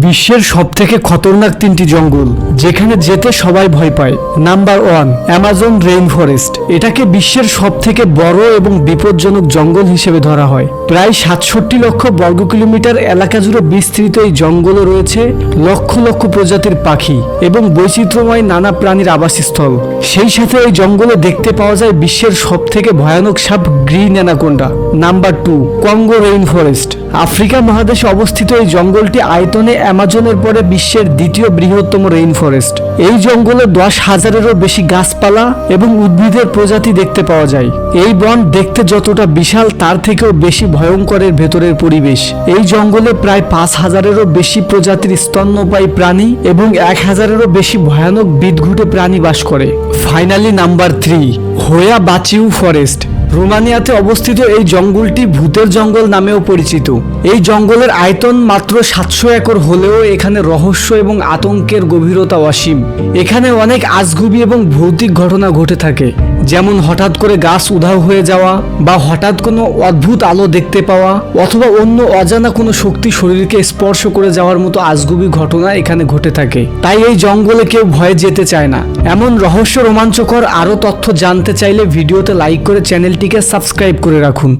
বিশ্বের সবথেকে খতরনাক তিনটি জঙ্গল যেখানে যেতে সবাই ভয় পায়। Number 1, Amazon rain forest. এটাকে বিশ্বের সবথেকে বড় এবং বিপজ্জনক জঙ্গল হিসেবে ধরা হয়। প্রায় 67 লক্ষ বর্গ কিলোমিটার এলাকা জুড়ে বিস্তৃত এই জঙ্গলে রয়েছে লক্ষ লক্ষ প্রজাতির পাখি এবং বৈচিত্র্যময় নানা প্রাণীর আবাসস্থল। সেই সাথে এই জঙ্গলে দেখতে পাওয়া যায় বিশ্বের সবথেকে ভয়ানক সাপ green anaconda. Number 2, Congo rain forest. Africa মহাদেশে অবস্থিত এই জঙ্গলটি আয়তনে অ্যামাজনের পরে বিশ্বের দ্বিতীয় বৃহত্তম রেইন ফরেস্ট। এই জঙ্গলে 10,000-এরও বেশি গাছপালা এবং উদ্ভিদের প্রজাতি দেখতে পাওয়া যায়। এই বন দেখতে যতটা বিশাল তার থেকেও বেশি ভয়ঙ্করের ভেতরের পরিবেশ। এই জঙ্গলে প্রায় 5,000-এরও বেশি প্রজাতির স্তন্যপায়ী প্রাণী এবং 1,000-এরও বেশি ভয়ানক বিদঘুটে প্রাণী বাস করে। ফাইনালি নাম্বার 3, হোয়া বাচিউ ফরেস্ট। রোমানিয়াতে অবস্থিত এই জঙ্গলটি ভূতের জঙ্গল নামেও পরিচিত। এই জঙ্গলের আয়তন মাত্র 700 একর হলেও এখানে রহস্য এবং আতঙ্কের গভীরতা অসীম। এখানে অনেক আজগুবি এবং ভৌতিক ঘটনা ঘটে থাকে, যেমন হঠাৎ করে গাছ উধাও হয়ে যাওয়া বা হঠাৎ কোনো অদ্ভুত আলো দেখতে পাওয়া অথবা অন্য অজানা কোনো শক্তি শরীরকে স্পর্শ করে যাওয়ার মতো আজগুবি ঘটনা এখানে ঘটে থাকে। তাই এই জঙ্গলে কেউ ভয়ে যেতে চায় না। এমন রহস্য রোমাঞ্চকর আরও তথ্য জানতে চাইলে ভিডিওতে লাইক করে চ্যানেলটিকে সাবস্ক্রাইব করে রাখুন।